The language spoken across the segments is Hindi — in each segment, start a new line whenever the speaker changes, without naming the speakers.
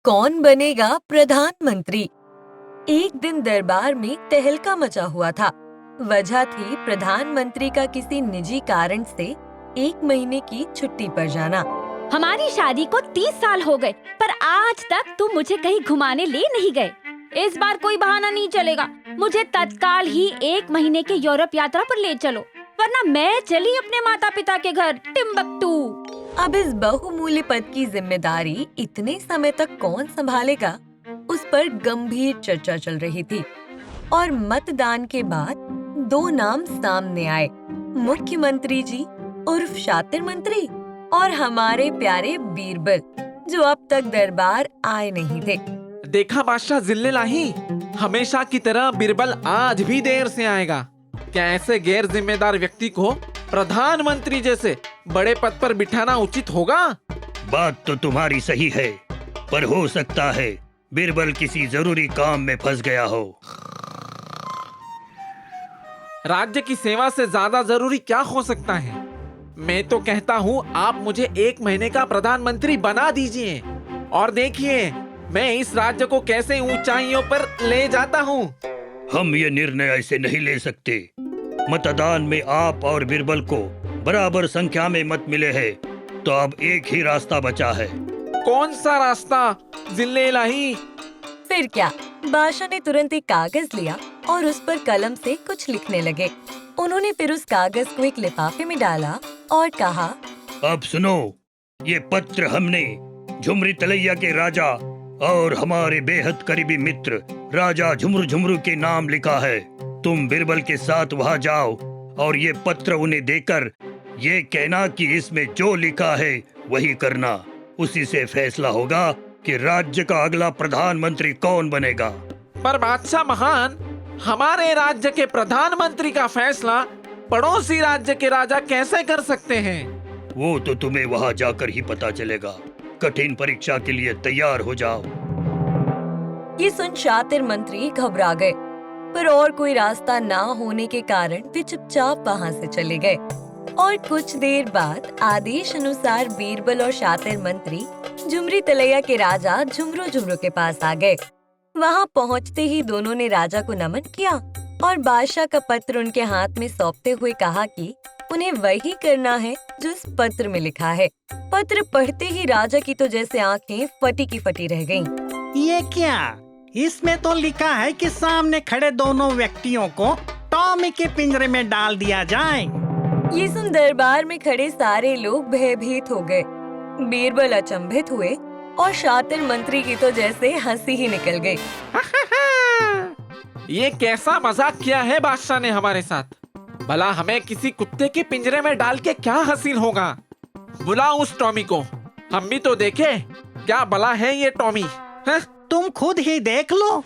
कौन बनेगा प्रधानमंत्री? एक दिन दरबार में तहलका मचा हुआ था। वजह थी प्रधानमंत्री का किसी निजी कारण से 1 महीने की छुट्टी पर जाना।
हमारी शादी को 30 साल हो गए, पर आज तक तुम मुझे कहीं घुमाने ले नहीं गए। इस बार कोई बहाना नहीं चलेगा। मुझे तत्काल ही 1 महीने के यूरोप यात्रा पर ले चलो, वरना मैं चली अपने माता पिता के घर टिम्बकटू।
अब इस बहुमूल्य पद की जिम्मेदारी इतने समय तक कौन संभालेगा, उस पर गंभीर चर्चा चल रही थी। और मतदान के बाद 2 नाम सामने आए, मुख्यमंत्री जी उर्फ शातिर मंत्री और हमारे प्यारे बीरबल, जो अब तक दरबार आए नहीं थे।
देखा बादशाह जिल्लेलाही, हमेशा की तरह बीरबल आज भी देर से आएगा। क्या ऐसे गैर जिम्मेदार व्यक्ति को प्रधानमंत्री जैसे बड़े पद पर बिठाना उचित होगा?
बात तो तुम्हारी सही है, पर हो सकता है बीरबल किसी जरूरी काम में फंस गया हो।
राज्य की सेवा से ज्यादा जरूरी क्या हो सकता है? मैं तो कहता हूँ आप मुझे 1 महीने का प्रधानमंत्री बना दीजिए और देखिए मैं इस राज्य को कैसे ऊंचाइयों पर ले जाता हूँ।
हम ये निर्णय ऐसे नहीं ले सकते। मतदान में आप और बीरबल को बराबर संख्या में मत मिले हैं, तो अब एक ही रास्ता बचा है।
कौन सा रास्ता जिल्लेलाही?
फिर क्या, बादशाह ने तुरंत एक कागज लिया और उस पर कलम से कुछ लिखने लगे। उन्होंने फिर उस कागज को एक लिफाफे में डाला और कहा,
अब सुनो, ये पत्र हमने झुमरी तलैया के राजा और हमारे बेहद करीबी मित्र राजा झुमरू झुमरू के नाम लिखा है। तुम बीरबल के साथ वहाँ जाओ और ये पत्र उन्हें देकर ये कहना कि इसमें जो लिखा है वही करना। उसी से फैसला होगा कि राज्य का अगला प्रधानमंत्री कौन बनेगा।
पर बादशाह महान, हमारे राज्य के प्रधानमंत्री का फैसला पड़ोसी राज्य के राजा कैसे कर सकते हैं?
वो तो तुम्हें वहाँ जाकर ही पता चलेगा। कठिन परीक्षा के लिए तैयार हो जाओ।
ये सुन शातिर मंत्री घबरा गए, पर और कोई रास्ता ना होने के कारण वे चुपचाप वहाँ से चले गए। और कुछ देर बाद आदेश अनुसार बीरबल और शातिर मंत्री झुमरी तलैया के राजा झुमरू झुमरू के पास आ गए। वहाँ पहुँचते ही दोनों ने राजा को नमन किया और बादशाह का पत्र उनके हाथ में सौंपते हुए कहा कि उन्हें वही करना है जो इस पत्र में लिखा है। पत्र पढ़ते ही राजा की तो जैसे आंखें फटी की फटी रह गईं।
ये क्या? इसमें तो लिखा है कि सामने खड़े दोनों व्यक्तियों को टॉमी के पिंजरे में डाल दिया जाए।
ये सुन दरबार में खड़े सारे लोग भयभीत हो गए। बीरबल अचंभित हुए और शातिर मंत्री की तो जैसे हंसी ही निकल गई।
ये कैसा मजाक किया है बादशाह ने हमारे साथ? भला हमें किसी कुत्ते के पिंजरे में डाल के क्या हासिल होगा? बुलाओ उस टॉमी को, हम भी तो देखें क्या भला है ये टॉमी। है?
तुम खुद ही देख लो।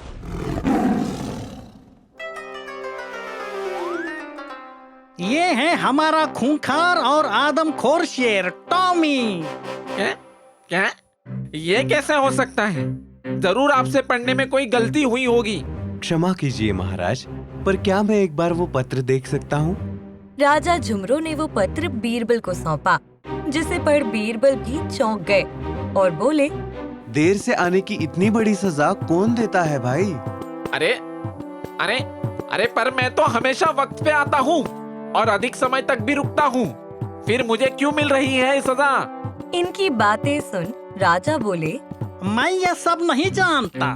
ये है हमारा खूंखार और आदमखोर शेर टॉमी।
क्या? ये कैसे हो सकता है? जरूर आपसे पढ़ने में कोई गलती हुई होगी।
क्षमा कीजिए महाराज, पर क्या मैं एक बार वो पत्र देख सकता हूँ?
राजा झुमरू ने वो पत्र बीरबल को सौंपा, जिसे पढ़ बीरबल भी चौंक गए और बोले,
देर से आने की इतनी बड़ी सजा कौन देता है भाई?
अरे अरे अरे, पर मैं तो हमेशा वक्त पे आता हूँ और अधिक समय तक भी रुकता हूँ, फिर मुझे क्यों मिल रही है सजा?
इनकी बातें सुन राजा बोले,
मैं ये सब नहीं जानता।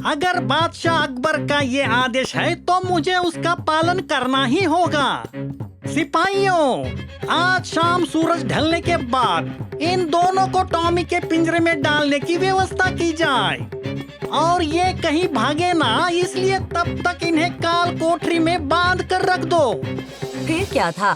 अगर बादशाह अकबर का ये आदेश है तो मुझे उसका पालन करना ही होगा। सिपाहियों, आज शाम सूरज ढलने के बाद इन दोनों को टॉमी के पिंजरे में डालने की व्यवस्था की जाए और ये कहीं भागे ना, इसलिए तब तक इन्हें काल कोठरी में बांध कर रख दो।
फिर क्या था,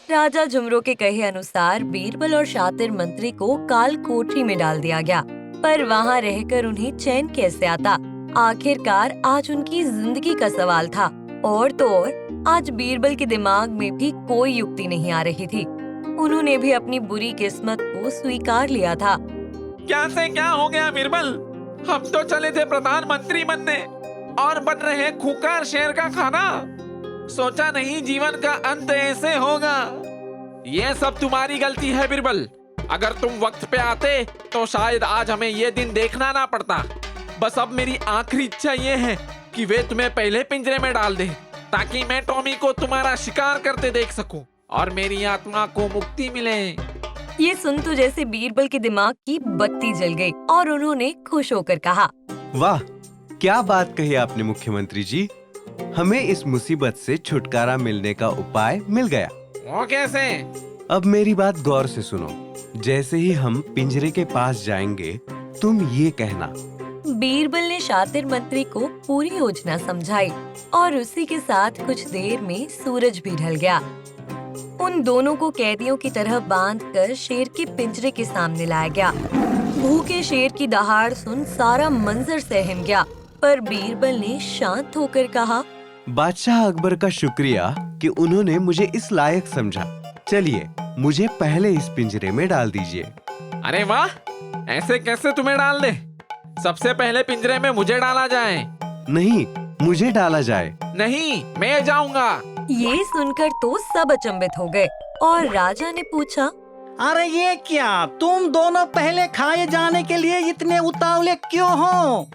राजा झुमरू के कहे अनुसार बीरबल और शातिर मंत्री को काल कोठरी में डाल दिया गया। पर वहाँ रहकर उन्हें चैन कैसे आता? आखिरकार आज उनकी जिंदगी का सवाल था। और तो और आज बीरबल के दिमाग में भी कोई युक्ति नहीं आ रही थी। उन्होंने भी अपनी बुरी किस्मत को स्वीकार लिया था।
क्या से क्या हो गया बीरबल? हम तो चले थे प्रधानमंत्री बनने और बन रहे खूंखार शेर का खाना। सोचा नहीं जीवन का अंत ऐसे होगा। ये सब तुम्हारी गलती है बीरबल। अगर तुम वक्त पे आते तो शायद आज हमें ये दिन देखना ना पड़ता। बस अब मेरी आखिरी इच्छा ये है कि वे तुम्हें पहले पिंजरे में डाल दे, ताकि मैं टॉमी को तुम्हारा शिकार करते देख सकूं और मेरी आत्मा को मुक्ति मिले।
ये सुन तो जैसे बीरबल के दिमाग की बत्ती जल गई और उन्होंने खुश होकर कहा,
वाह, क्या बात कही आपने मुख्यमंत्री जी। हमें इस मुसीबत से छुटकारा मिलने का उपाय मिल गया।
वो कैसे?
अब मेरी बात गौर से सुनो। जैसे ही हम पिंजरे के पास जाएंगे, तुम ये कहना।
बीरबल ने शातिर मंत्री को पूरी योजना समझाई और उसी के साथ कुछ देर में सूरज भी ढल गया। उन दोनों को कैदियों की तरह बांधकर शेर के पिंजरे के सामने लाया गया। भूखे शेर की दहाड़ सुन सारा मंजर सहम गया, पर बीरबल ने शांत होकर कहा,
बादशाह अकबर का शुक्रिया कि उन्होंने मुझे इस लायक समझा। चलिए, मुझे पहले इस पिंजरे में डाल दीजिए।
अरे वाह, ऐसे कैसे तुम्हें डाल दे? सबसे पहले पिंजरे में मुझे डाला जाए।
नहीं, मुझे डाला जाए।
नहीं, मैं जाऊंगा।
ये सुनकर तो सब अचंभित हो गए और राजा ने पूछा,
अरे ये क्या, तुम दोनों पहले खाए जाने के लिए इतने उतावले क्यों हो?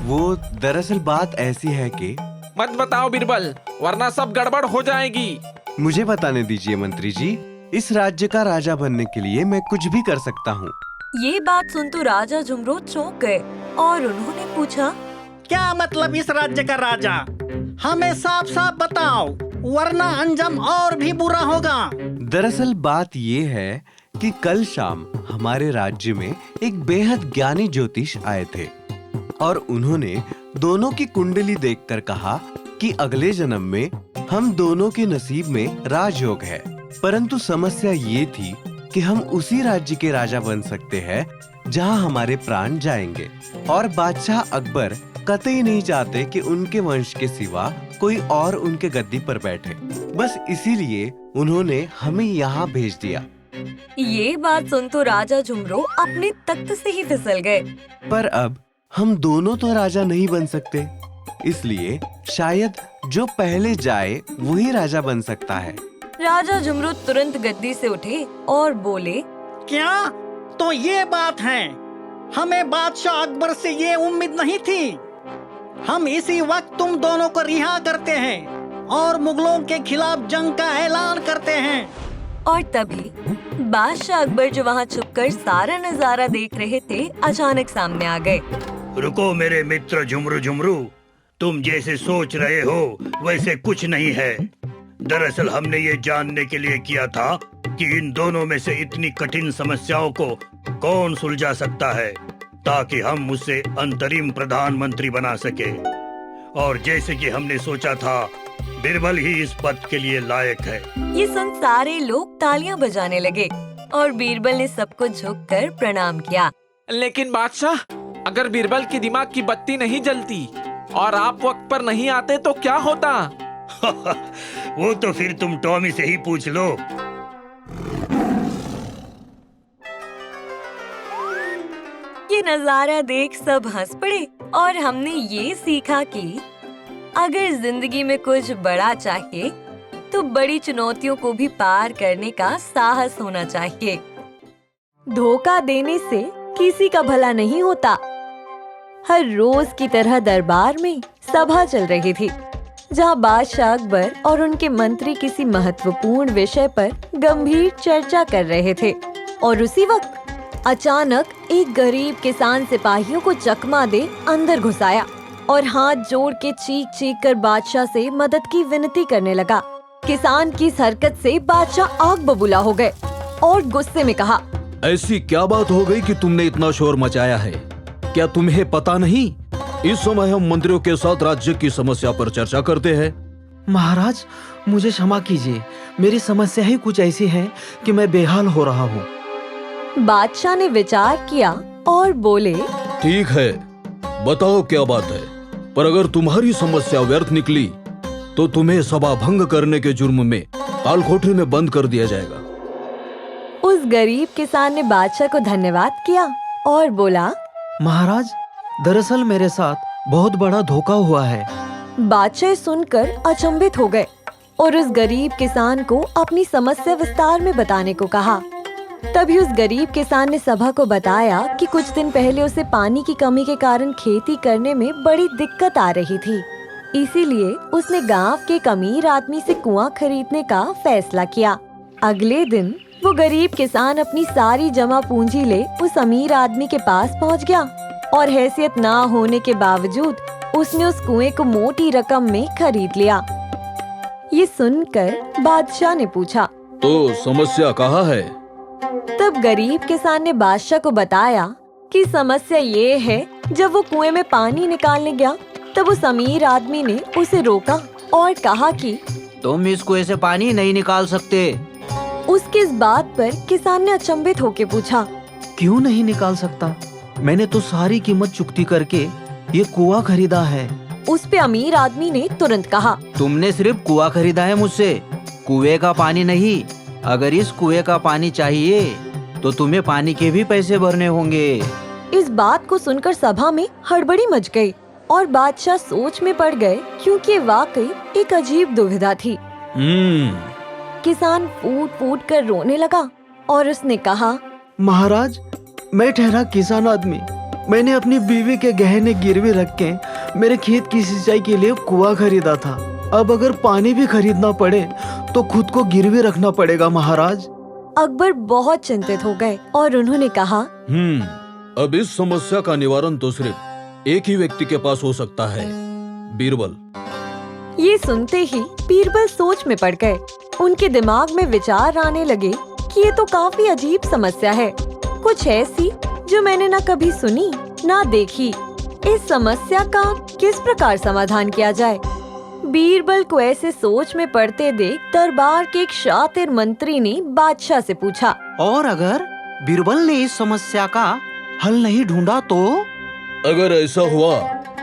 वो दरअसल बात ऐसी है कि
मत बताओ बीरबल, वरना सब गड़बड़ हो जाएगी।
मुझे बताने दीजिए मंत्री जी। इस राज्य का राजा बनने के लिए मैं कुछ भी कर सकता हूँ।
ये बात सुन तो राजा झुमरो चौंक गए और उन्होंने पूछा,
क्या मतलब इस राज्य का राजा? हमें साफ साफ बताओ, वरना अंजाम और भी बुरा होगा।
दरअसल बात ये है कि कल शाम हमारे राज्य में एक बेहद ज्ञानी ज्योतिष आए थे और उन्होंने दोनों की कुंडली देखकर कहा कि अगले जन्म में हम दोनों के नसीब में राजयोग है। परंतु समस्या ये थी कि हम उसी राज्य के राजा बन सकते हैं जहां हमारे प्राण जाएंगे, और बादशाह अकबर कतई नहीं चाहते कि उनके वंश के सिवा कोई और उनके गद्दी पर बैठे। बस इसीलिए उन्होंने हमें यहाँ भेज दिया।
ये बात सुन तो राजा झुमरो अपने तख्त से ही फिसल गए।
पर अब हम दोनों तो राजा नहीं बन सकते, इसलिए शायद जो पहले जाए वही राजा बन सकता है।
राजा झुमरू तुरंत गद्दी से उठे और बोले,
क्या? तो ये बात है, हमें बादशाह अकबर से ये उम्मीद नहीं थी। हम इसी वक्त तुम दोनों को रिहा करते हैं और मुगलों के खिलाफ जंग का ऐलान करते हैं।
और तभी बादशाह अकबर जो वहाँ छुपकर सारा नजारा देख रहे थे, अचानक सामने आ गए।
रुको मेरे मित्र झुमरू झुमरू, तुम जैसे सोच रहे हो वैसे कुछ नहीं है। दरअसल हमने ये जानने के लिए किया था कि इन दोनों में से इतनी कठिन समस्याओं को कौन सुलझा सकता है, ताकि हम उसे अंतरिम प्रधानमंत्री बना सके। और जैसे कि हमने सोचा था, बीरबल ही इस पद के लिए लायक है।
ये सुन सारे लोग तालियां बजाने लगे और बीरबल ने सबको झुककर प्रणाम किया।
लेकिन बादशाह, अगर बीरबल की दिमाग की बत्ती नहीं जलती और आप वक्त पर नहीं आते तो क्या होता?
वो तो फिर तुम टॉमी से ही पूछ लो।
ये नजारा देख सब हंस पड़े और हमने ये सीखा कि अगर जिंदगी में कुछ बड़ा चाहिए तो बड़ी चुनौतियों को भी पार करने का साहस होना चाहिए। धोखा देने से किसी का भला नहीं होता। हर रोज की तरह दरबार में सभा चल रही थी, जहां बादशाह अकबर और उनके मंत्री किसी महत्वपूर्ण विषय पर गंभीर चर्चा कर रहे थे। और उसी वक्त अचानक एक गरीब किसान सिपाहियों को चकमा दे अंदर घुस आया और हाथ जोड़ के चीख चीख कर बादशाह से मदद की विनती करने लगा। किसान की इस हरकत से बादशाह आग बबूला हो गए और गुस्से में कहा,
ऐसी क्या बात हो गई कि तुमने इतना शोर मचाया है? क्या तुम्हें पता नहीं, इस समय हम मंत्रियों के साथ राज्य की समस्या पर चर्चा करते हैं।
महाराज, मुझे क्षमा कीजिए, मेरी समस्या ही कुछ ऐसी है कि मैं बेहाल हो रहा हूँ।
बादशाह ने विचार किया और बोले,
ठीक है, बताओ क्या बात है, पर अगर तुम्हारी समस्या व्यर्थ निकली तो तुम्हें सभा भंग करने के जुर्म में काल कोठरी में बंद कर दिया जाएगा।
उस गरीब किसान ने बादशाह को धन्यवाद किया और बोला,
महाराज, दरअसल मेरे साथ बहुत बड़ा धोखा हुआ है।
बादशाह सुनकर अचंभित हो गए और उस गरीब किसान को अपनी समस्या विस्तार में बताने को कहा। तभी उस गरीब किसान ने सभा को बताया कि कुछ दिन पहले उसे पानी की कमी के कारण खेती करने में बड़ी दिक्कत आ रही थी। इसीलिए उसने गांव के एक अमीर आदमी से कुआं खरीदने का फैसला किया। अगले दिन वो गरीब किसान अपनी सारी जमा पूंजी ले उस अमीर आदमी के पास पहुंच गया और हैसियत ना होने के बावजूद उसने उस कुएं को मोटी रकम में खरीद लिया। ये सुनकर बादशाह ने पूछा,
तो समस्या कहाँ है?
तब गरीब किसान ने बादशाह को बताया कि समस्या ये है, जब वो कुएं में पानी निकालने गया तब उस अमीर आदमी ने उसे रोका और कहा कि
तुम इस कुएं से पानी नहीं निकाल सकते।
उसकी इस बात पर किसान ने अचंभित होकर पूछा,
क्यों नहीं निकाल सकता? मैंने तो सारी कीमत चुकती करके ये कुआं खरीदा है।
उस पे अमीर आदमी ने तुरंत कहा,
तुमने सिर्फ कुआं खरीदा है मुझसे, कुएं का पानी नहीं। अगर इस कुएं का पानी चाहिए तो तुम्हें पानी के भी पैसे भरने होंगे।
इस बात को सुनकर सभा में हड़बड़ी मच गई और बादशाह सोच में पड़ गए, क्योंकि ये वाकई एक अजीब दुविधा थी। किसान फूट फूट कर रोने लगा और उसने कहा,
महाराज, मैं ठहरा किसान आदमी। मैंने अपनी बीवी के गहने गिरवी रख के मेरे खेत की सिंचाई के लिए कुआं खरीदा था। अब अगर पानी भी खरीदना पड़े तो खुद को गिरवी रखना पड़ेगा महाराज।
अकबर बहुत चिंतित हो गए और उन्होंने कहा,
अब इस समस्या का निवारण तो सिर्फ एक ही व्यक्ति के पास हो सकता है, बीरबल।
ये सुनते ही बीरबल सोच में पड़ गए। उनके दिमाग में विचार आने लगे कि ये तो काफी अजीब समस्या है, कुछ ऐसी जो मैंने ना कभी सुनी ना देखी। इस समस्या का किस प्रकार समाधान किया जाए? बीरबल को ऐसे सोच में पड़ते देख दरबार के एक शातिर मंत्री ने बादशाह से पूछा,
और अगर बीरबल ने इस समस्या का हल नहीं ढूंढा तो?
अगर ऐसा हुआ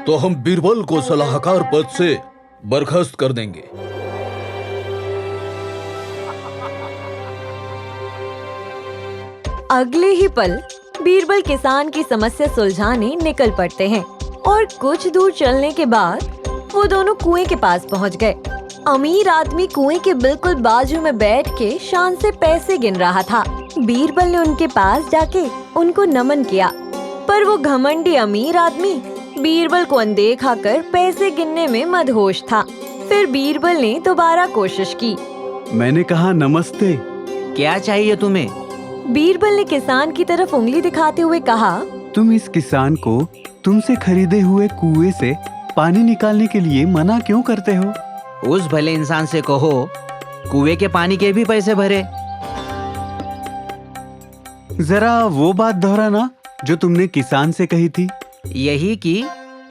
तो हम बीरबल को सलाहकार पद से बर्खास्त कर देंगे।
अगले ही पल बीरबल किसान की समस्या सुलझाने निकल पड़ते हैं और कुछ दूर चलने के बाद वो दोनों कुएं के पास पहुंच गए। अमीर आदमी कुएं के बिल्कुल बाजू में बैठ के शान से पैसे गिन रहा था। बीरबल ने उनके पास जाके उनको नमन किया, पर वो घमंडी अमीर आदमी बीरबल को अनदेखा कर पैसे गिनने में मदहोश था। फिर बीरबल ने दोबारा कोशिश की।
मैंने कहा नमस्ते।
क्या चाहिए तुम्हें?
बीरबल ने किसान की तरफ उंगली दिखाते हुए कहा,
तुम इस किसान को तुमसे खरीदे हुए कुएं से पानी निकालने के लिए मना क्यों करते हो?
उस भले इंसान से कहो कुएं के पानी के भी पैसे भरे।
जरा वो बात दोहराना जो तुमने किसान से कही थी।
यही कि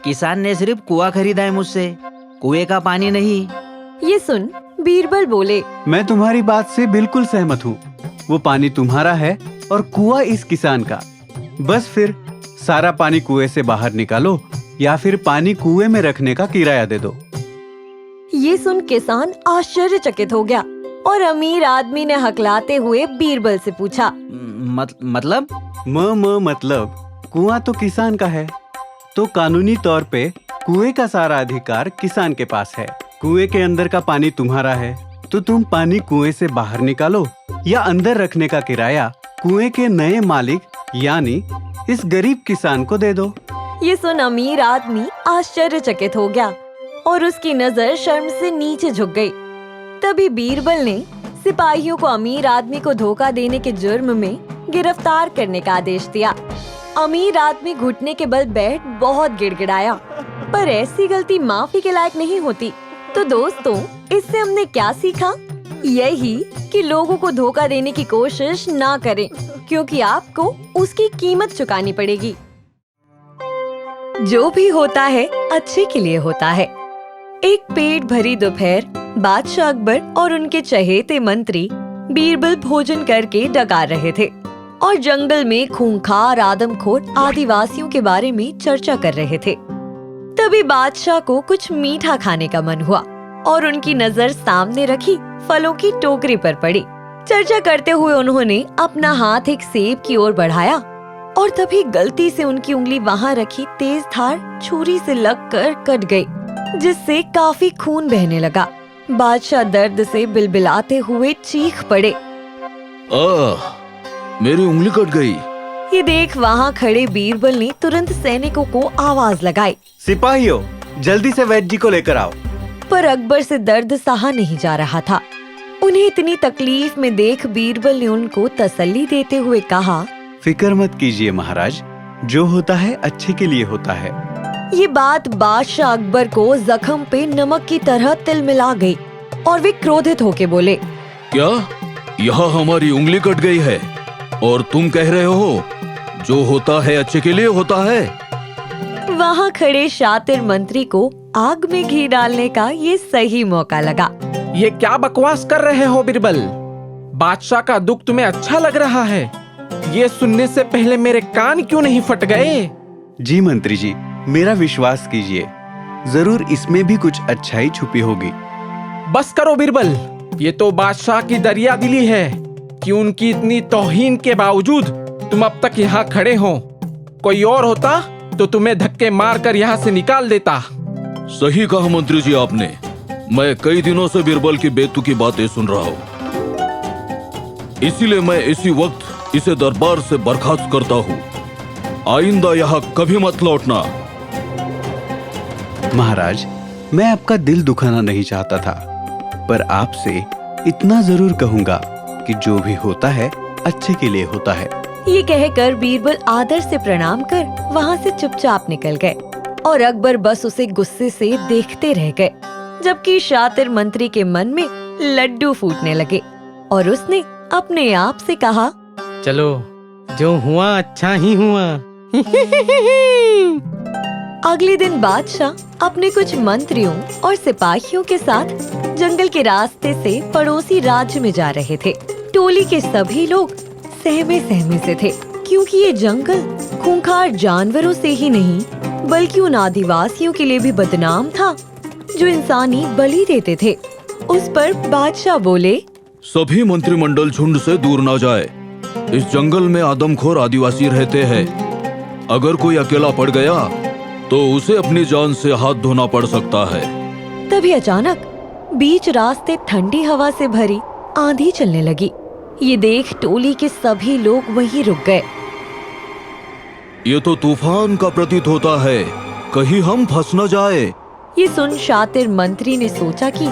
किसान ने सिर्फ कुआं खरीदा है मुझसे, कुएं का पानी नहीं।
ये सुन बीरबल बोले,
मैं तुम्हारी बात से बिल्कुल सहमत हूँ। वो पानी तुम्हारा है और कुआं इस किसान का। बस फिर सारा पानी कुएं से बाहर निकालो या फिर पानी कुएं में रखने का किराया दे दो।
ये सुन किसान आश्चर्यचकित हो गया और अमीर आदमी ने हकलाते हुए बीरबल से पूछा,
मतलब?
मतलब कुआं तो किसान का है, तो कानूनी तौर पे कुएं का सारा अधिकार किसान के पास है। कुएं के अंदर का पानी तुम्हारा है, तो तुम पानी कुएं से बाहर निकालो या अंदर रखने का किराया कुएं के नए मालिक यानी इस गरीब किसान को दे दो।
ये सुन अमीर आदमी आश्चर्यचकित हो गया और उसकी नजर शर्म से नीचे झुक गई। तभी बीरबल ने सिपाहियों को अमीर आदमी को धोखा देने के जुर्म में गिरफ्तार करने का आदेश दिया। अमीर आदमी घुटने के बल बैठ बहुत गिड़गिड़ाया, पर ऐसी गलती माफी के लायक नहीं होती। तो दोस्तों, इससे हमने क्या सीखा? यही कि लोगों को धोखा देने की कोशिश ना करें, क्योंकि आपको उसकी कीमत चुकानी पड़ेगी। जो भी होता है अच्छे के लिए होता है। एक पेट भरी दोपहर बादशाह अकबर और उनके चहेते मंत्री बीरबल भोजन करके डकार रहे थे और जंगल में खूंखार आदमखोर आदिवासियों के बारे में चर्चा कर रहे थे। तभी बादशाह को कुछ मीठा खाने का मन हुआ और उनकी नजर सामने रखी फलों की टोकरी पर पड़ी। चर्चा करते हुए उन्होंने अपना हाथ एक सेब की ओर बढ़ाया और तभी गलती से उनकी उंगली वहां रखी तेज धार छुरी से लगकर कट गई, जिससे काफी खून बहने लगा। बादशाह दर्द से बिलबिलाते हुए चीख पड़े।
मेरी उंगली कट गई।
ये देख वहाँ खड़े बीरबल ने तुरंत सैनिकों को आवाज लगाई।
सिपाहियों, जल्दी से वैद्य जी को लेकर आओ।
पर अकबर से दर्द सहा नहीं जा रहा था। उन्हें इतनी तकलीफ में देख बीरबल ने उनको तसल्ली देते हुए कहा,
फिक्र मत कीजिए महाराज, जो होता है अच्छे के लिए होता है।
ये बात बादशाह अकबर को जख्म पे नमक की तरह तिलमिला गई और वे क्रोधित होके बोले,
क्या यहाँ हमारी उंगली कट गई है और तुम कह रहे हो जो होता है अच्छे के लिए होता है?
वहाँ खड़े शातिर मंत्री को आग में घी डालने का ये सही मौका लगा।
ये क्या बकवास कर रहे हो बीरबल? बादशाह का दुख तुम्हें अच्छा लग रहा है? ये सुनने से पहले मेरे कान क्यों नहीं फट गए?
जी मंत्री जी, मेरा विश्वास कीजिए, जरूर इसमें भी कुछ अच्छाई छुपी होगी।
बस करो बीरबल, ये तो बादशाह की दरिया दिली है कि उनकी इतनी तौहीन के बावजूद तुम अब तक यहाँ खड़े हो। कोई और होता तो तुम्हें धक्के मारकर यहाँ से निकाल देता।
सही कहा मंत्री जी आपने। मैं कई दिनों से बीरबल की बेतुकी बातें सुन रहा हूँ, इसीलिए मैं इसी वक्त इसे दरबार से बर्खास्त करता हूँ। आइंदा यहाँ कभी मत लौटना।
महाराज, मैं आपका दिल दुखाना नहीं चाहता था, पर आपसे इतना जरूर कहूंगा कि जो भी होता है अच्छे के लिए होता है।
ये कहकर बीरबल आदर से प्रणाम कर वहाँ से चुपचाप निकल गए और अकबर बस उसे गुस्से से देखते रह गए, जबकि शातिर मंत्री के मन में लड्डू फूटने लगे और उसने अपने आप से कहा,
चलो, जो हुआ अच्छा ही हुआ।
अगले दिन बादशाह अपने कुछ मंत्रियों और सिपाहियों के साथ जंगल के रास्ते से पड़ोसी राज्य में जा रहे थे। टोली के सभी लोग सहमे सहमे से थे, क्योंकि ये जंगल खूंखार जानवरों से ही नहीं बल्कि उन आदिवासियों के लिए भी बदनाम था जो इंसानी बलि देते थे। उस पर बादशाह बोले,
सभी मंत्रिमंडल झुंड से दूर न जाए। इस जंगल में आदमखोर आदिवासी रहते हैं। अगर कोई अकेला पड़ गया तो उसे अपनी जान से हाथ धोना पड़ सकता है।
तभी अचानक बीच रास्ते ठंडी हवा से भरी आंधी चलने लगी। ये देख टोली के सभी लोग वहीं रुक गए।
ये तो तूफान का प्रतीत होता है, कहीं हम फंस न जाए।
ये सुन शातिर मंत्री ने सोचा कि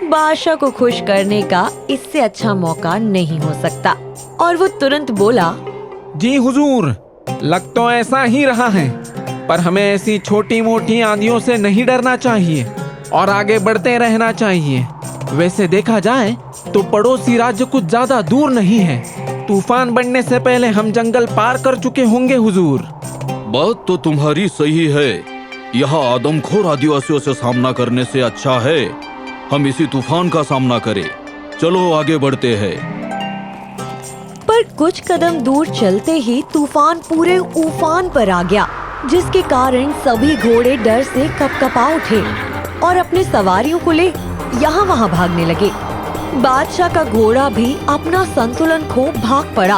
बादशाह को खुश करने का इससे अच्छा मौका नहीं हो सकता, और वो तुरंत बोला,
जी हुजूर, लग तो ऐसा ही रहा है, पर हमें ऐसी छोटी मोटी आंधियों से नहीं डरना चाहिए और आगे बढ़ते रहना चाहिए। वैसे देखा जाए तो पड़ोसी राज्य कुछ ज्यादा दूर नहीं है। तूफान बढ़ने से पहले हम जंगल पार कर चुके होंगे हुजूर।
बात तो तुम्हारी सही है। यहाँ आदमखोर आदिवासियों से सामना करने से अच्छा है हम इसी तूफान का सामना करें। चलो आगे बढ़ते हैं।
पर कुछ कदम दूर चलते ही तूफान पूरे उफान पर आ गया, जिसके कारण सभी घोड़े डर से कपकपा उठे और अपने सवारियों को ले यहाँ वहाँ भागने लगे। बादशाह का घोड़ा भी अपना संतुलन खो भाग पड़ा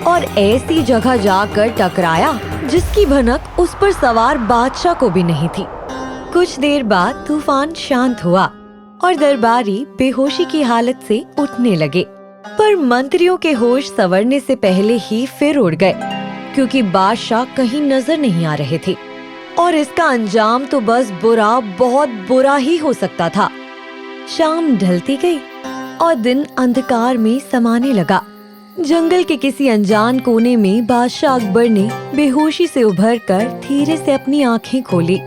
और ऐसी जगह जाकर टकराया जिसकी भनक उस पर सवार बादशाह को भी नहीं थी। कुछ देर बाद तूफान शांत हुआ और दरबारी बेहोशी की हालत से उठने लगे, पर मंत्रियों के होश संवरने से पहले ही फिर उड़ गए, क्योंकि बादशाह कहीं नजर नहीं आ रहे थे और इसका अंजाम तो बस बुरा, बहुत बुरा ही हो सकता था। शाम ढलती गई और दिन अंधकार में समाने लगा। जंगल के किसी अनजान कोने में बादशाह अकबर ने बेहोशी से उभरकर धीरे से अपनी आंखें खोली,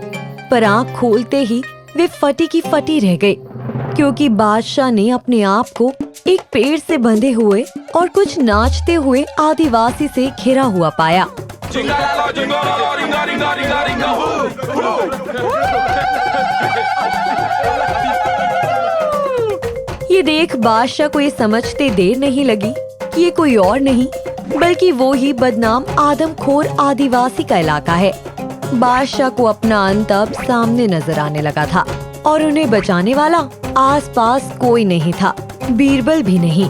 पर आंख खोलते ही वे फटी की फटी रह गई, क्योंकि बादशाह ने अपने आप को एक पेड़ से बंधे हुए और कुछ नाचते हुए आदिवासी से घिरा हुआ पाया। ये देख बादशाह को ये समझते देर नहीं लगी कि ये कोई और नहीं बल्कि वो ही बदनाम आदमखोर आदिवासी का इलाका है। बादशाह को अपना अंत अब सामने नजर आने लगा था और उन्हें बचाने वाला आसपास कोई नहीं था, बीरबल भी नहीं।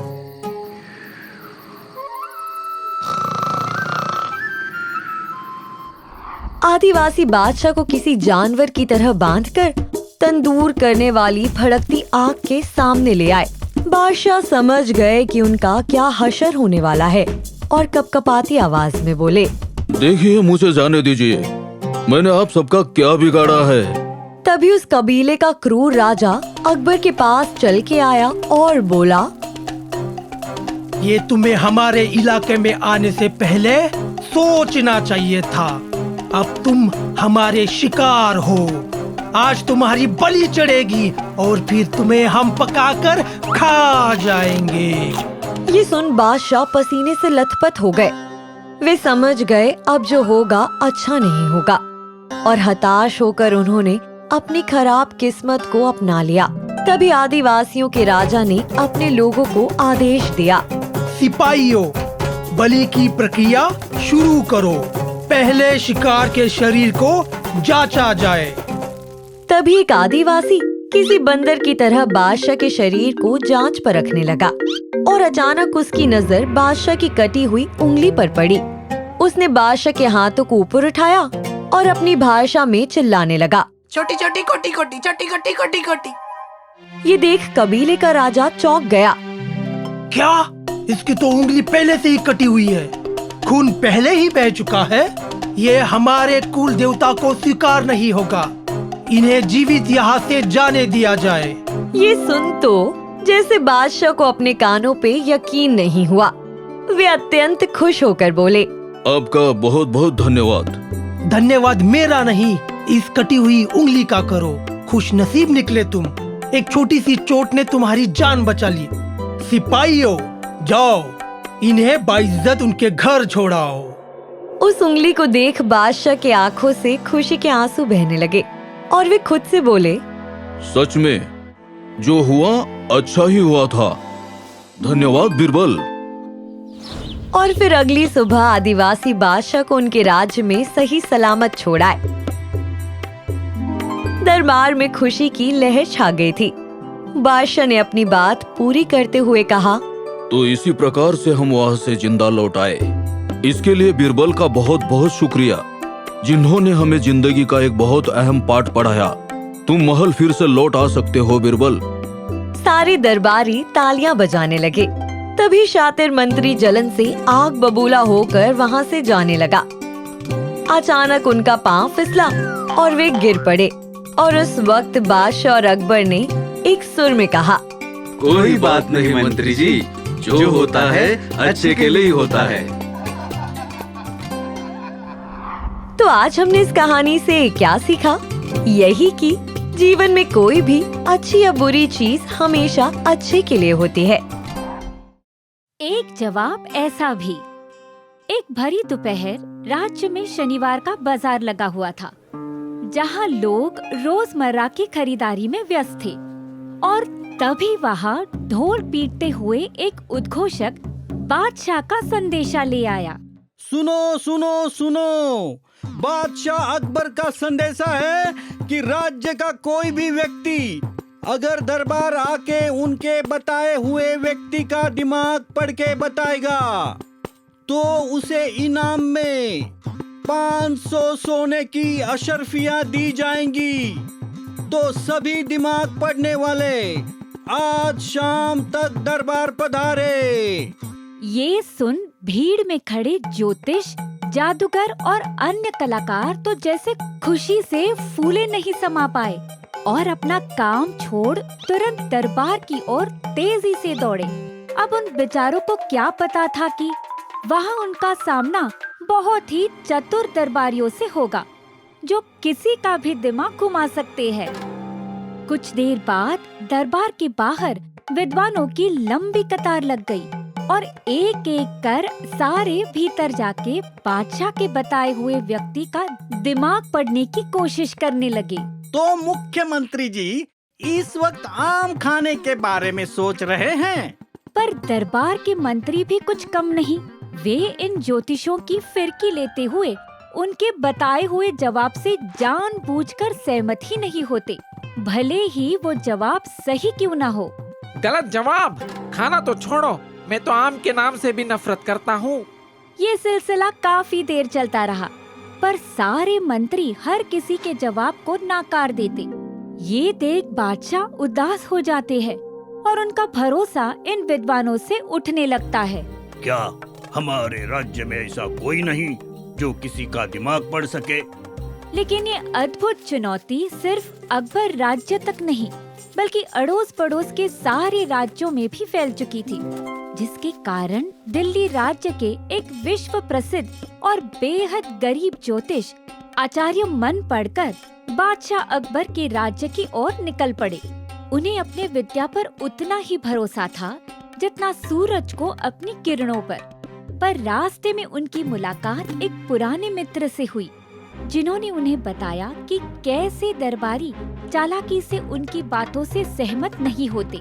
आदिवासी बादशाह को किसी जानवर की तरह बांधकर तंदूर करने वाली भड़कती आग के सामने ले आए। बादशाह समझ गए कि उनका क्या हशर होने वाला है और कपकपाती आवाज में बोले,
देखिए, मुझे जाने दीजिए, मैंने आप सबका क्या बिगाड़ा है?
तभी उस कबीले का क्रूर राजा अकबर के पास चल के आया और बोला,
ये तुम्हें हमारे इलाके में आने से पहले सोचना चाहिए था। अब तुम हमारे शिकार हो। आज तुम्हारी बलि चढ़ेगी और फिर तुम्हें हम पकाकर खा जाएंगे।
ये सुन बादशाह पसीने से लथपथ हो गए। वे समझ गए अब जो होगा अच्छा नहीं होगा और हताश होकर उन्होंने अपनी खराब किस्मत को अपना लिया। तभी आदिवासियों के राजा ने अपने लोगों को आदेश दिया,
सिपाहियों, बलि की प्रक्रिया शुरू करो। पहले शिकार के शरीर को जांचा जाए।
तभी एक आदिवासी किसी बंदर की तरह बादशाह के शरीर को जांच पर रखने लगा और अचानक उसकी नजर बादशाह की कटी हुई उंगली पर पड़ी। उसने बादशाह के हाथों को ऊपर उठाया और अपनी भाषा में चिल्लाने लगा,
छोटी छोटी कोटी कोटी, छोटी कोटी कोटी कोटी।
ये देख कबीले का राजा चौंक गया।
क्या? इसकी तो उंगली पहले से ही कटी हुई है। खून पहले ही बह चुका है। ये हमारे कुल देवता को स्वीकार नहीं होगा। इन्हें जीवित यहाँ से जाने दिया जाए।
ये सुन तो जैसे बादशाह को अपने कानों पे यकीन नहीं हुआ। वे अत्यंत खुश होकर बोले,
आपका बहुत बहुत धन्यवाद।
धन्यवाद मेरा नहीं, इस कटी हुई उंगली का करो। खुश नसीब निकले तुम। एक छोटी सी चोट ने तुम्हारी जान बचा ली। सिपाहियों, जाओ, इन्हें बाइज्जत उनके घर छोड़ाओ।
उस उंगली को देख बादशाह के आंखों से खुशी के आंसू बहने लगे और वे खुद से बोले,
सच में जो हुआ अच्छा ही हुआ था। धन्यवाद बीरबल।
और फिर अगली सुबह आदिवासी बादशाह को उनके राज्य में सही सलामत छोड़ाए। दरबार में खुशी की लहर छा गई थी। बादशाह ने अपनी बात पूरी करते हुए कहा,
तो इसी प्रकार से हम वहां से जिंदा लौट आए। इसके लिए बीरबल का बहुत बहुत शुक्रिया, जिन्होंने हमें जिंदगी का एक बहुत अहम पाठ पढ़ाया। तुम महल फिर से लौट आ सकते हो बीरबल।
सारे दरबारी तालियां बजाने लगे। तभी शातिर मंत्री जलन से आग बबूला होकर वहां से जाने लगा। अचानक उनका पांव फिसला और वे गिर पड़े और उस वक्त बादशाह और अकबर ने एक सुर में कहा,
कोई बात नहीं मंत्री जी, जो होता है अच्छे के लिए ही होता है।
तो आज हमने इस कहानी से क्या सीखा? यही कि जीवन में कोई भी अच्छी या बुरी चीज हमेशा अच्छे के लिए होती है।
एक जवाब ऐसा भी। एक भरी दोपहर राज्य में शनिवार का बाजार लगा हुआ था, जहां लोग रोजमर्रा की खरीदारी में व्यस्त थे। और तभी वहां ढोल पीटते हुए एक उद्घोषक बादशाह का संदेशा ले आया।
सुनो सुनो सुनो, बादशाह अकबर का संदेशा है कि राज्य का कोई भी व्यक्ति अगर दरबार आके उनके बताए हुए व्यक्ति का दिमाग पढ़ के बताएगा तो उसे इनाम में 500 सोने की अशर्फियां दी जाएंगी। तो सभी दिमाग पढ़ने वाले आज शाम तक दरबार पधारे।
ये सुन भीड़ में खड़े ज्योतिष, जादूगर और अन्य कलाकार तो जैसे खुशी से फूले नहीं समा पाए और अपना काम छोड़ तुरंत दरबार की ओर तेजी से दौड़े। अब उन बेचारों को क्या पता था कि वहाँ उनका सामना बहुत ही चतुर दरबारियों से होगा, जो किसी का भी दिमाग घुमा सकते हैं। कुछ देर बाद दरबार के बाहर विद्वानों की लंबी कतार लग गई और एक एक कर सारे भीतर जाके बादशाह के बताए हुए व्यक्ति का दिमाग पढ़ने की कोशिश करने लगे।
तो मुख्यमंत्री जी इस वक्त आम खाने के बारे में सोच रहे हैं।
पर दरबार के मंत्री भी कुछ कम नहीं। वे इन ज्योतिषों की फिरकी लेते हुए उनके बताए हुए जवाब से जानबूझकर सहमत ही नहीं होते, भले ही वो जवाब सही क्यों ना हो।
गलत जवाब। खाना तो छोड़ो, मैं तो आम के नाम से भी नफरत करता हूँ।
ये सिलसिला काफी देर चलता रहा, पर सारे मंत्री हर किसी के जवाब को नाकार देते। ये देख बादशाह उदास हो जाते हैं और उनका भरोसा इन विद्वानों से उठने लगता है।
क्या हमारे राज्य में ऐसा कोई नहीं जो किसी का दिमाग पढ़ सके।
लेकिन ये अद्भुत चुनौती सिर्फ अकबर राज्य तक नहीं बल्कि अड़ोस पड़ोस के सारे राज्यों में भी फैल चुकी थी, जिसके कारण दिल्ली राज्य के एक विश्व प्रसिद्ध और बेहद गरीब ज्योतिष आचार्य मन पढ़कर बादशाह अकबर के राज्य की ओर निकल पड़े। उन्हें अपने विद्या पर उतना ही भरोसा था जितना सूरज को अपनी किरणों पर रास्ते में उनकी मुलाकात एक पुराने मित्र से हुई, जिन्होंने उन्हें बताया कि कैसे दरबारी चालाकी से उनकी बातों से सहमत नहीं होते।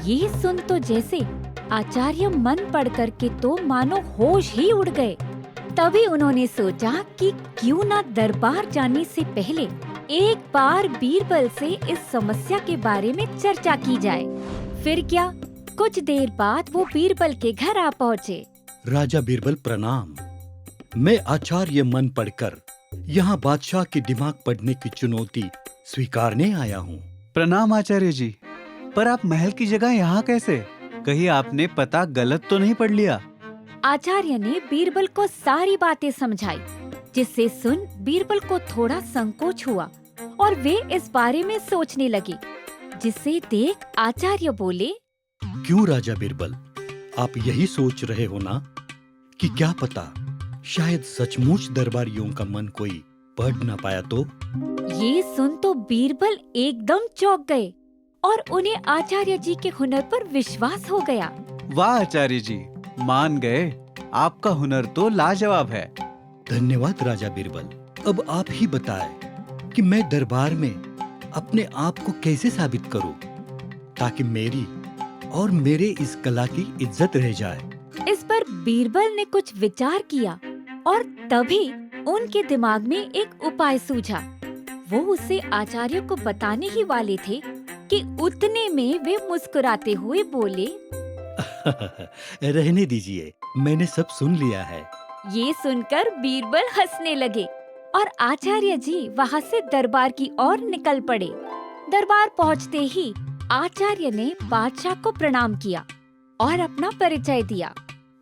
ये सुन तो जैसे आचार्य मन पढ़कर के तो मानो होश ही उड़ गए। तभी उन्होंने सोचा कि क्यों ना दरबार जाने से पहले एक बार बीरबल से इस समस्या के बारे में चर्चा की जाए। फिर क्या, कुछ देर बाद वो बीरबल के घर आ पहुँचे।
राजा बीरबल प्रणाम। मैं आचार्य मन पढ़कर यहाँ बादशाह के दिमाग पढ़ने की चुनौती स्वीकारने आया हूँ।
प्रणाम आचार्य जी। पर आप महल की जगह यहाँ कैसे? कहीं आपने पता गलत तो नहीं पढ़ लिया?
आचार्य ने बीरबल को सारी बातें समझाई, जिससे सुन बीरबल को थोड़ा संकोच हुआ और वे इस बारे में सोचने लगे। जिसे देख आचार्य बोले,
क्यों राजा बीरबल, आप यही सोच रहे हो ना कि क्या पता शायद सचमुच दरबारियों का मन कोई पढ़ न पाया तो?
ये सुन तो बीरबल एकदम चौंक गए और उन्हें आचार्य जी के हुनर पर विश्वास हो गया।
वाह आचार्य जी, मान गए। आपका हुनर तो लाजवाब है।
धन्यवाद राजा बीरबल। अब आप ही बताएं कि मैं दरबार में अपने आप को कैसे साबित करूं ताकि मेरी और मेरे इस कला की इज्जत रह जाए।
इस पर बीरबल ने कुछ विचार किया और तभी उनके दिमाग में एक उपाय सूझा। वो उसे आचार्य को बताने ही वाले थे कि उतने में वे मुस्कुराते हुए बोले,
रहने दीजिए, मैंने सब सुन लिया है।
ये सुनकर बीरबल हंसने लगे और आचार्य जी वहाँ से दरबार की ओर निकल पड़े। दरबार पहुँचते ही आचार्य ने बादशाह को प्रणाम किया और अपना परिचय दिया।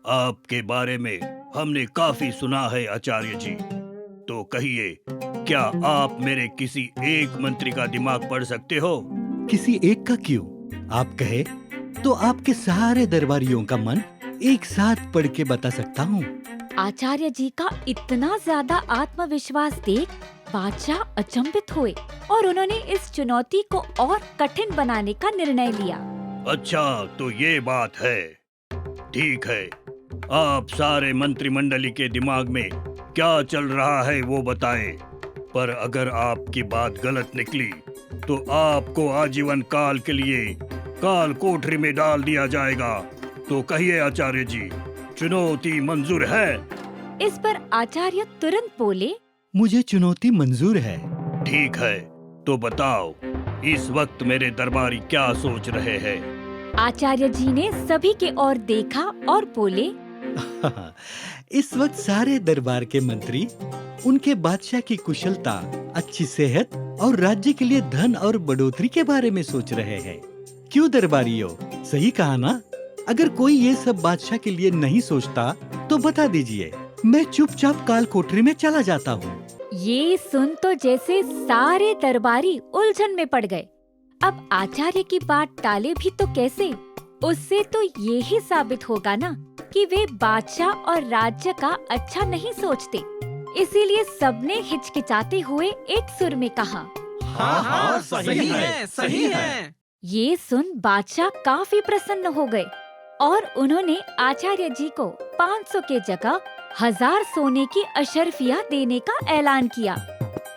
आपके बारे में हमने काफी सुना है आचार्य जी, तो कहिए क्या आप मेरे किसी एक मंत्री का दिमाग पढ़ सकते हो? किसी एक का क्यों, आप कहे तो आपके सारे दरबारियों का मन एक साथ पढ़ के बता सकता हूँ।
आचार्य जी का इतना ज्यादा आत्मविश्वास देख बादशाह अचंभित हुए और उन्होंने इस चुनौती को और कठिन बनाने का निर्णय लिया।
अच्छा, तो ये बात है। ठीक है, आप सारे मंत्रिमंडली के दिमाग में क्या चल रहा है वो बताएं। पर अगर आपकी बात गलत निकली तो आपको आजीवन काल के लिए काल कोठरी में डाल दिया जाएगा। तो कहिए आचार्य जी, चुनौती मंजूर है?
इस पर आचार्य तुरंत बोले,
मुझे चुनौती मंजूर है। ठीक है, तो बताओ इस वक्त मेरे दरबारी क्या सोच रहे हैं?
आचार्य जी ने सभी के ओर देखा और बोले,
इस वक्त सारे दरबार के मंत्री उनके बादशाह की कुशलता, अच्छी सेहत और राज्य के लिए धन और बढ़ोतरी के बारे में सोच रहे हैं। क्यों दरबारियों, सही कहा ना? अगर कोई ये सब बादशाह के लिए नहीं सोचता तो बता दीजिए, मैं चुपचाप काल कोठरी में चला जाता हूँ।
ये सुन तो जैसे सारे दरबारी उलझन में पड़ गए। अब आचार्य की बात टाले भी तो कैसे? उससे तो ये ही साबित होगा ना कि वे बादशाह और राज्य का अच्छा नहीं सोचते। इसीलिए सबने हिचकिचाते हुए एक सुर में कहा,
हाँ हाँ, सही है, सही है।
ये सुन बादशाह काफी प्रसन्न हो गए और उन्होंने आचार्य जी को 500 के जगह 1000 सोने की अशर्फिया देने का ऐलान किया।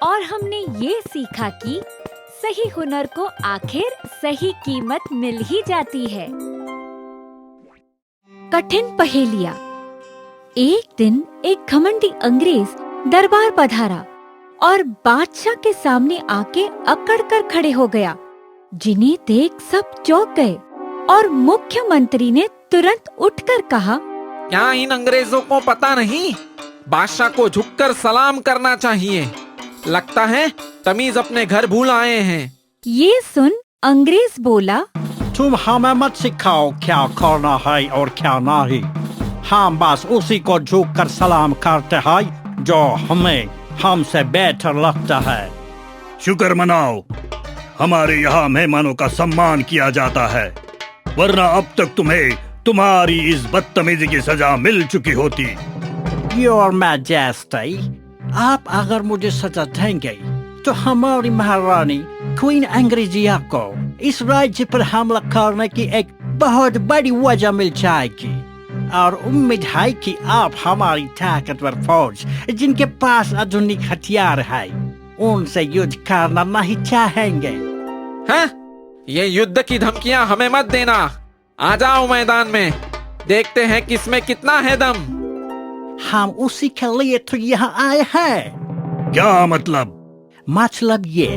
और हमने ये सीखा कि सही हुनर को आखिर सही कीमत मिल ही जाती है। कठिन पहेलियाँ। एक दिन एक घमंडी अंग्रेज दरबार पधारा और बादशाह के सामने आके अकड़ कर खड़े हो गया, जिन्हें देख सब चौंक गए और मुख्यमंत्री ने तुरंत उठकर कहा,
क्या इन अंग्रेजों को पता नहीं? बादशाह को झुककर सलाम करना चाहिए। लगता है तमीज अपने घर भूल आए हैं।
ये सुन अंग्रेज बोला,
तुम हमें मत सिखाओ क्या करना है और क्या नहीं। हम बस उसी को झुक कर सलाम करते हैं जो हमें हमसे बेहतर लगता है।
शुक्र मनाओ, हमारे यहाँ मेहमानों का सम्मान किया जाता है, वरना अब तक तुम्हें तुम्हारी इस बदतमीजी की सजा मिल चुकी होती।
योर मैजेस्टी, आप अगर मुझे सजा देंगे तो हमारी महारानी क्वीन अंग्रेजिया को इस राज्य पर हमला करने की एक बहुत बड़ी वजह मिल जाएगी, और उम्मीद है कि आप हमारी ताकतवर फौज जिनके पास आधुनिक हथियार है उनसे युद्ध करना नहीं चाहेंगे।
हैं? ये युद्ध की धमकियां हमें मत देना। आ जाओ मैदान में, देखते हैं किसमें कितना है दम।
हम उसी के लिए तो यहाँ आए हैं।
क्या मतलब?
मतलब ये,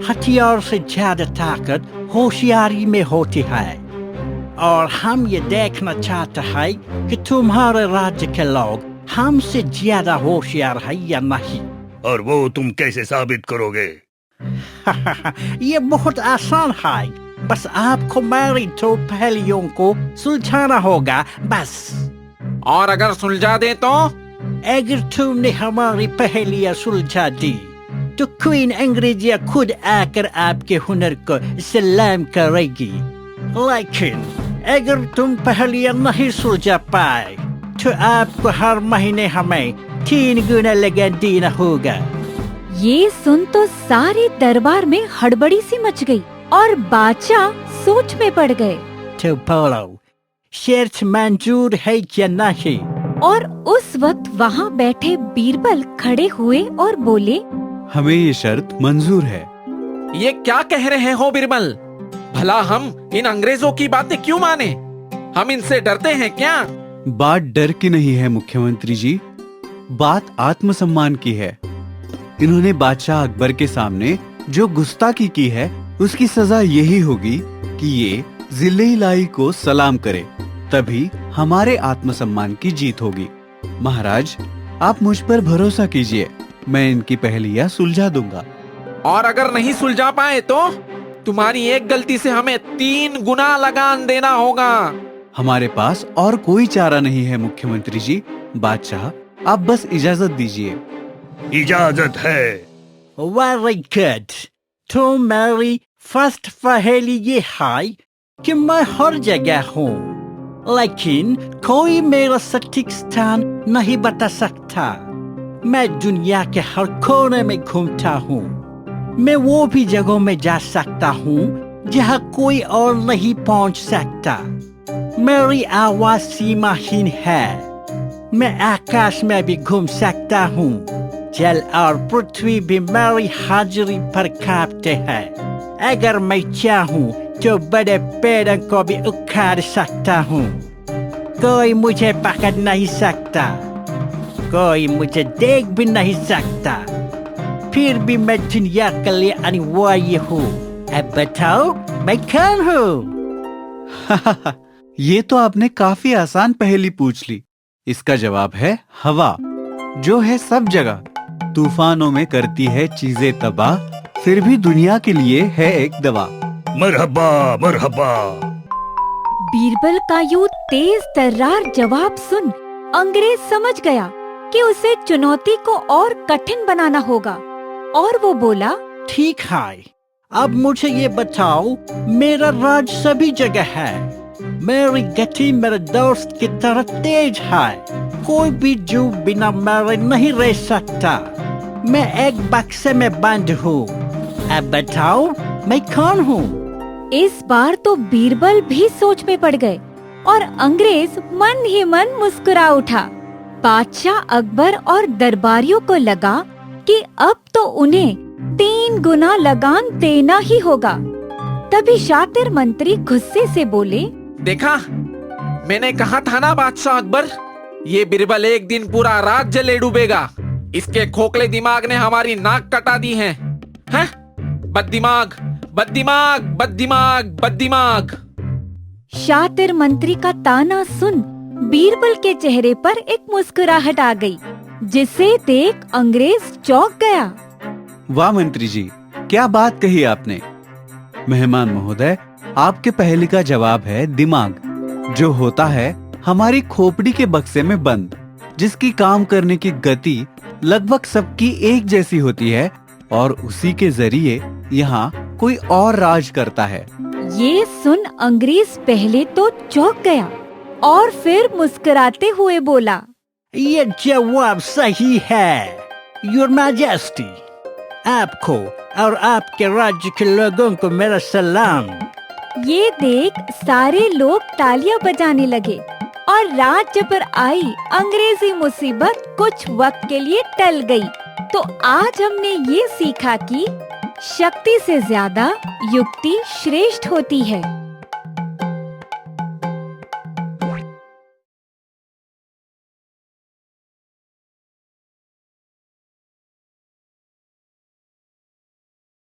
हथियार से ज्यादा ताकत होशियारी में होती है, और हम ये देखना चाहते हैं कि तुम्हारे राज्य के लोग हमसे ज्यादा होशियार है या नहीं।
और वो तुम कैसे साबित करोगे?
ये बहुत आसान है, बस आपको मेरी दो पहेलियों को सुलझाना होगा, बस।
और अगर सुलझा दे तो?
अगर तुमने हमारी पहेलियां सुलझा दी तो क्वीन अंग्रेजिया खुद आकर आपके हुनर को सलाम करेगी। लेकिन अगर तुम पहेलियां नहीं सुलझा पाए तो आपको हर महीने हमें 3 गुना लगान देना होगा।
ये सुन तो सारे दरबार में हड़बड़ी सी मच गई और बादशाह सोच में पड़ गए।
तो बोलो, शर्त मंजूर है क्या नहीं?
और उस वक्त वहाँ बैठे बीरबल खड़े हुए और बोले,
हमें ये शर्त मंजूर है।
ये क्या कह रहे हो बीरबल? भला हम इन अंग्रेजों की बातें क्यों माने? हम इनसे डरते हैं क्या?
बात डर की नहीं है मुख्यमंत्री जी, बात आत्मसम्मान की है। इन्होंने बादशाह अकबर के सामने जो गुस्ताखी की है उसकी सजा यही होगी कि ये जिले-लाई को सलाम करे, तभी हमारे आत्मसम्मान की जीत होगी। महाराज, आप मुझ पर भरोसा कीजिए, मैं इनकी पहेलियां सुलझा दूंगा।
और अगर नहीं सुलझा पाए तो तुम्हारी एक गलती से हमें 3 गुना लगान देना होगा।
हमारे पास और कोई चारा नहीं है मुख्यमंत्री जी। बादशाह, आप बस इजाजत दीजिए।
इजाजत है।
Very good. तो मेरी फर्स्ट पहेली ये है कि मैं हर जगह हूँ, लेकिन कोई मेरा सटीक स्थान नहीं बता सकता। मैं दुनिया के हर कोने में घूमता हूँ। मैं वो भी जगहों में जा सकता हूँ जहाँ कोई और नहीं पहुँच सकता। मेरी आवाज सीमाहीन है। मैं आकाश में भी घूम सकता हूँ। जल और पृथ्वी भी मेरी हाजिरी पर कांपते हैं। अगर मैं चाहूँ तो बड़े पेड़ों को भी उखाड़ सकता हूँ। कोई मुझे पकड़ नहीं सकता, कोई मुझे देख भी नहीं सकता। फिर भी मैं दुनिया के लिए अनिवार्य हूँ। अब बताओ मैं कौन हूँ?
ये तो आपने काफी आसान पहेली पूछ ली। इसका जवाब है हवा, जो है सब जगह। तूफानों में करती है चीजें तबाह, फिर भी दुनिया के लिए है एक दवा।
मरहबा मरहबा।
बीरबल का यूं तेज तर्रार जवाब सुन अंग्रेज समझ गया कि उसे चुनौती को और कठिन बनाना होगा, और वो बोला,
ठीक है, अब मुझे ये बताओ, मेरा राज सभी जगह है। मेरी गति मेरे दोस्त की तरह तेज है। कोई भी जीव बिना मेरे नहीं रह सकता। मैं एक बक्से में बंद हूँ। अब बताओ मैं कौन हूँ?
इस बार तो बीरबल भी सोच में पड़ गए और अंग्रेज मन ही मन मुस्कुरा उठा। बादशाह अकबर और दरबारियों को लगा कि अब तो उन्हें 3 गुना लगान देना ही होगा। तभी शातिर मंत्री गुस्से से बोले,
देखा, मैंने कहा था ना बादशाह अकबर, ये बीरबल एक दिन पूरा राज्य ले डूबेगा। इसके खोखले दिमाग ने हमारी नाक कटा दी है। हैं? बददिमाग, बददिमाग, बददिमाग, बददिमाग।
शातिर मंत्री का ताना सुन बीरबल के चेहरे पर एक मुस्कुराहट आ गई, जिसे देख अंग्रेज चौंक गया।
वाह मंत्री जी, क्या बात कही आपने। मेहमान महोदय, आपके पहेली का जवाब है दिमाग, जो होता है हमारी खोपड़ी के बक्से में बंद, जिसकी काम करने की गति लगभग सबकी एक जैसी होती है और उसी के जरिए यहाँ कोई और राज करता है।
ये सुन अंग्रेज पहले तो चौंक गया और फिर मुस्कुराते हुए बोला,
ये जवाब सही है, योर मैजेस्टी। आपको और आपके राज्य के लोगों को मेरा सलाम।
ये देख सारे लोग तालियां बजाने लगे और राज्य पर आई अंग्रेजी मुसीबत कुछ वक्त के लिए टल गई। तो आज हमने ये सीखा कि शक्ति से ज्यादा युक्ति श्रेष्ठ होती है।